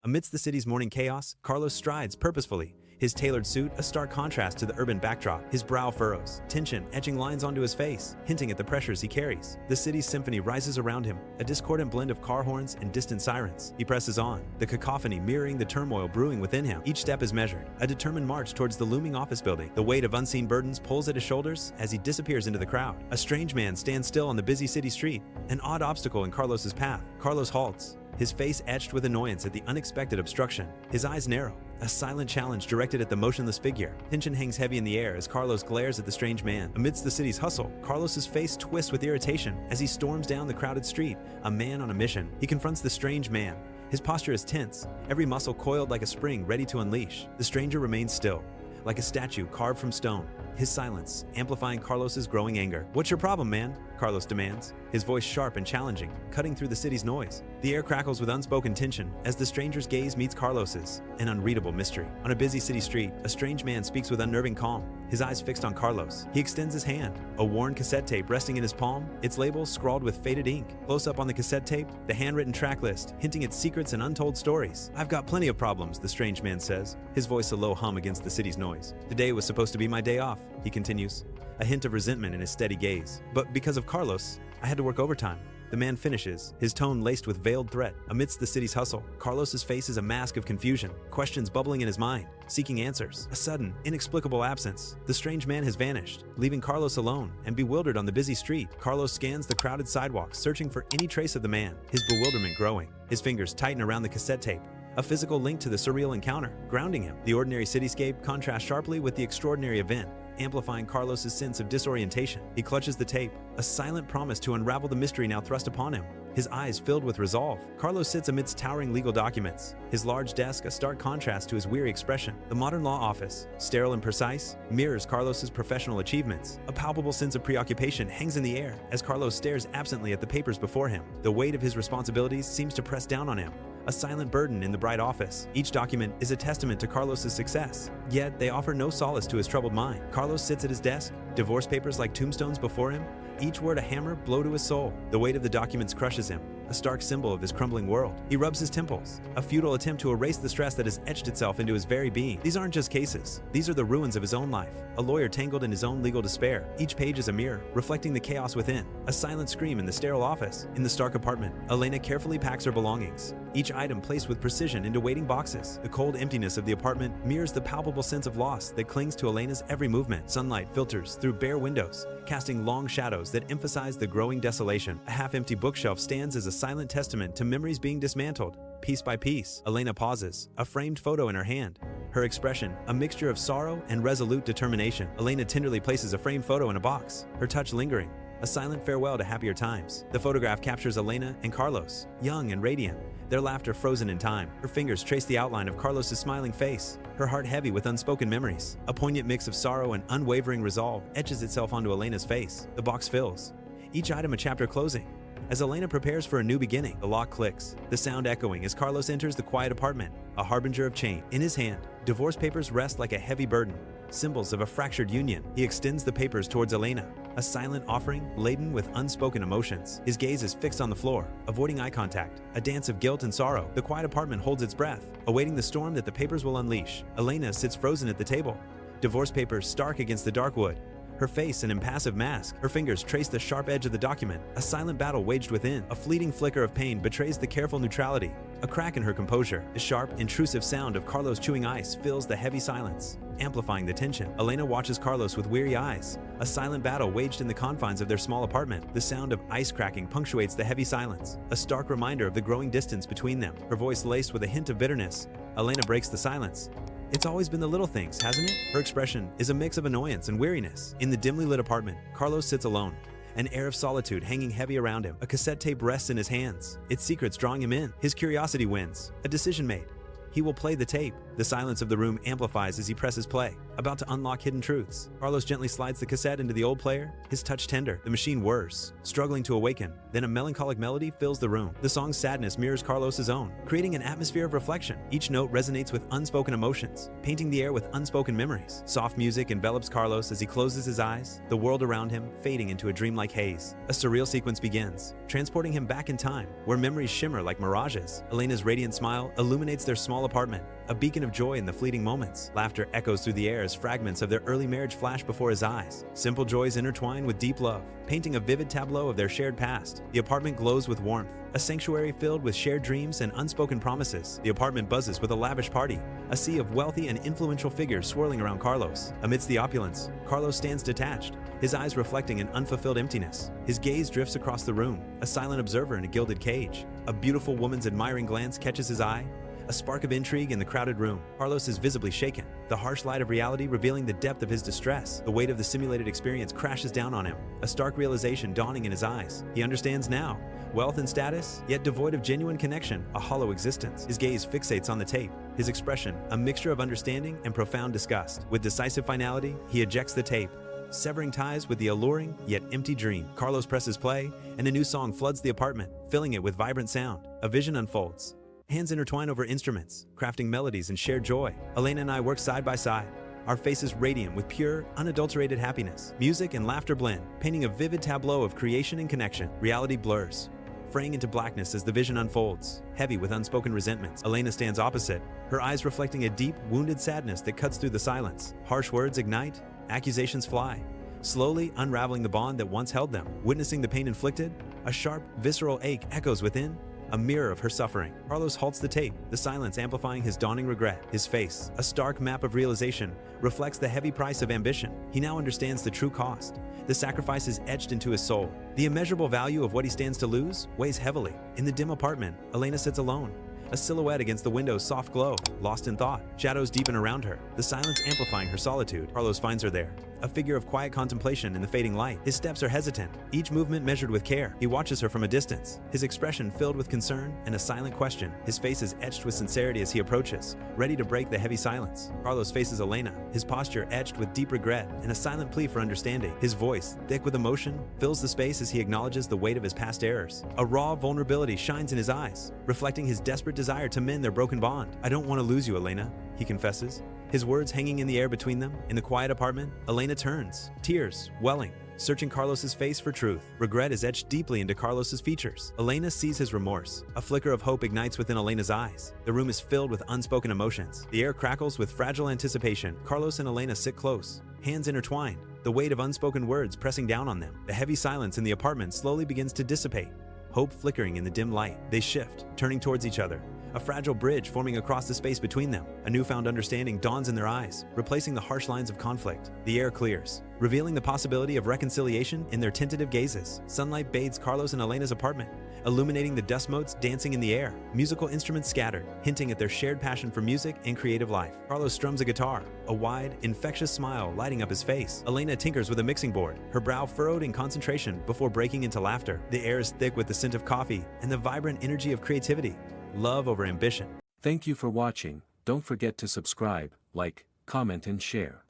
Amidst the city's morning chaos, Carlos strides purposefully, his tailored suit a stark contrast to the urban backdrop. His brow furrows, tension etching lines onto his face, hinting at the pressures he carries. The city's symphony rises around him, a discordant blend of car horns and distant sirens. He presses on, the cacophony mirroring the turmoil brewing within him. Each step is measured, a determined march towards the looming office building. The weight of unseen burdens pulls at his shoulders as he disappears into the crowd. A strange man stands still on the busy city street, an odd obstacle in Carlos's path. Carlos halts, his face etched with annoyance at the unexpected obstruction. His eyes narrow, a silent challenge directed at the motionless figure. Tension hangs heavy in the air as Carlos glares at the strange man. Amidst the city's hustle, Carlos's face twists with irritation as he storms down the crowded street, a man on a mission. He confronts the strange man. His posture is tense, every muscle coiled like a spring ready to unleash. The stranger remains still, like a statue carved from stone, his silence amplifying Carlos's growing anger. "What's your problem, man?" Carlos demands, his voice sharp and challenging, cutting through the city's noise. The air crackles with unspoken tension as the stranger's gaze meets Carlos's, an unreadable mystery. On a busy city street, a strange man speaks with unnerving calm, his eyes fixed on Carlos. He extends his hand, a worn cassette tape resting in his palm, its label scrawled with faded ink. Close up on the cassette tape, the handwritten track list, hinting at secrets and untold stories. "I've got plenty of problems," the strange man says, his voice a low hum against the city's noise. "Today was supposed to be my day off," he continues, a hint of resentment in his steady gaze. "But because of Carlos, I had to work overtime." The man finishes, his tone laced with veiled threat. Amidst the city's hustle, Carlos's face is a mask of confusion, questions bubbling in his mind, seeking answers. A sudden, inexplicable absence. The strange man has vanished, leaving Carlos alone and bewildered on the busy street. Carlos scans the crowded sidewalks, searching for any trace of the man, his bewilderment growing. His fingers tighten around the cassette tape, a physical link to the surreal encounter, grounding him. The ordinary cityscape contrasts sharply with the extraordinary event, amplifying Carlos's sense of disorientation. He clutches the tape, a silent promise to unravel the mystery now thrust upon him, his eyes filled with resolve. Carlos sits amidst towering legal documents, his large desk a stark contrast to his weary expression. The modern law office, sterile and precise, mirrors Carlos's professional achievements. A palpable sense of preoccupation hangs in the air as Carlos stares absently at the papers before him. The weight of his responsibilities seems to press down on him, a silent burden in the bright office. Each document is a testament to Carlos's success, yet they offer no solace to his troubled mind. Carlos sits at his desk, divorce papers like tombstones before him, each word a hammer blow to his soul. The weight of the documents crushes him, a stark symbol of his crumbling world. He rubs his temples, a futile attempt to erase the stress that has etched itself into his very being. These aren't just cases, these are the ruins of his own life, a lawyer tangled in his own legal despair. Each page is a mirror, reflecting the chaos within. A silent scream in the sterile office. In the stark apartment, Elena carefully packs her belongings, each item placed with precision into waiting boxes. The cold emptiness of the apartment mirrors the palpable sense of loss that clings to Elena's every movement. Sunlight filters through bare windows, casting long shadows that emphasize the growing desolation. A half-empty bookshelf stands as a silent testament to memories being dismantled, piece by piece. Elena pauses, a framed photo in her hand, her expression a mixture of sorrow and resolute determination. Elena tenderly places a framed photo in a box, her touch lingering, a silent farewell to happier times. The photograph captures Elena and Carlos, young and radiant, their laughter frozen in time. Her fingers trace the outline of Carlos's smiling face, her heart heavy with unspoken memories. A poignant mix of sorrow and unwavering resolve etches itself onto Elena's face. The box fills, each item a chapter closing. As Elena prepares for a new beginning, the lock clicks, the sound echoing as Carlos enters the quiet apartment, a harbinger of change. In his hand, divorce papers rest like a heavy burden, symbols of a fractured union. He extends the papers towards Elena, a silent offering laden with unspoken emotions. His gaze is fixed on the floor, avoiding eye contact, a dance of guilt and sorrow. The quiet apartment holds its breath, awaiting the storm that the papers will unleash. Elena sits frozen at the table, divorce papers stark against the dark wood, her face an impassive mask. Her fingers trace the sharp edge of the document, a silent battle waged within. A fleeting flicker of pain betrays the careful neutrality, a crack in her composure. The sharp, intrusive sound of Carlos chewing ice fills the heavy silence, amplifying the tension. Elena watches Carlos with weary eyes, a silent battle waged in the confines of their small apartment. The sound of ice cracking punctuates the heavy silence, a stark reminder of the growing distance between them. Her voice laced with a hint of bitterness, Elena breaks the silence. "It's always been the little things, hasn't it?" Her expression is a mix of annoyance and weariness. In the dimly lit apartment, Carlos sits alone, an air of solitude hanging heavy around him. A cassette tape rests in his hands, its secrets drawing him in. His curiosity wins. A decision made, He will play the tape. The silence of the room amplifies as he presses play, about to unlock hidden truths. Carlos gently slides the cassette into the old player, his touch tender. The machine whirs, struggling to awaken. Then a melancholic melody fills the room. The song's sadness mirrors Carlos's own, creating an atmosphere of reflection. Each note resonates with unspoken emotions, painting the air with unspoken memories. Soft music envelops Carlos as he closes his eyes, the world around him fading into a dreamlike haze. A surreal sequence begins, transporting him back in time, where memories shimmer like mirages. Elena's radiant smile illuminates their small apartment, a beacon of joy in the fleeting moments. Laughter echoes through the air as fragments of their early marriage flash before his eyes. Simple joys intertwine with deep love, painting a vivid tableau of their shared past. The apartment glows with warmth, a sanctuary filled with shared dreams and unspoken promises. The apartment buzzes with a lavish party, a sea of wealthy and influential figures swirling around Carlos. Amidst the opulence, Carlos stands detached, his eyes reflecting an unfulfilled emptiness. His gaze drifts across the room, a silent observer in a gilded cage. A beautiful woman's admiring glance catches his eye, a spark of intrigue in the crowded room. Carlos is visibly shaken, the harsh light of reality revealing the depth of his distress. The weight of the simulated experience crashes down on him, a stark realization dawning in his eyes. He understands now. Wealth and status, yet devoid of genuine connection, a hollow existence. His gaze fixates on the tape, his expression a mixture of understanding and profound disgust. With decisive finality, he ejects the tape, severing ties with the alluring yet empty dream. Carlos presses play, and a new song floods the apartment, filling it with vibrant sound. A vision unfolds. Hands intertwine over instruments, crafting melodies and shared joy. Elena and I work side by side, our faces radiant with pure, unadulterated happiness. Music and laughter blend, painting a vivid tableau of creation and connection. Reality blurs, fraying into blackness as the vision unfolds, heavy with unspoken resentments. Elena stands opposite, her eyes reflecting a deep, wounded sadness that cuts through the silence. Harsh words ignite, accusations fly, slowly unraveling the bond that once held them. Witnessing the pain inflicted, a sharp, visceral ache echoes within, a mirror of her suffering. Carlos halts the tape, the silence amplifying his dawning regret. His face, a stark map of realization, reflects the heavy price of ambition. He now understands the true cost. The sacrifices etched into his soul. The immeasurable value of what he stands to lose weighs heavily. In the dim apartment, Elena sits alone, a silhouette against the window's soft glow, lost in thought. Shadows deepen around her, the silence amplifying her solitude. Carlos finds her there, a figure of quiet contemplation in the fading light. His steps are hesitant, each movement measured with care. He watches her from a distance, his expression filled with concern and a silent question. His face is etched with sincerity as he approaches, ready to break the heavy silence. Carlos faces Elena, his posture etched with deep regret and a silent plea for understanding. His voice, thick with emotion, fills the space as he acknowledges the weight of his past errors. A raw vulnerability shines in his eyes, reflecting his desperate desire to mend their broken bond. "I don't want to lose you, Elena," he confesses, his words hanging in the air between them. In the quiet apartment, Elena turns, tears welling, searching Carlos's face for truth. Regret is etched deeply into Carlos's features. Elena sees his remorse. A flicker of hope ignites within Elena's eyes. The room is filled with unspoken emotions. The air crackles with fragile anticipation. Carlos and Elena sit close, hands intertwined, the weight of unspoken words pressing down on them. The heavy silence in the apartment slowly begins to dissipate, hope flickering in the dim light. They shift, turning towards each other, a fragile bridge forming across the space between them. A newfound understanding dawns in their eyes, replacing the harsh lines of conflict. The air clears, revealing the possibility of reconciliation in their tentative gazes. Sunlight bathes Carlos and Elena's apartment, illuminating the dust motes dancing in the air. Musical instruments scattered, hinting at their shared passion for music and creative life. Carlos strums a guitar, a wide, infectious smile lighting up his face. Elena tinkers with a mixing board, her brow furrowed in concentration before breaking into laughter. The air is thick with the scent of coffee and the vibrant energy of creativity. Love over ambition. Thank you for watching. Don't forget to subscribe, like, comment and share.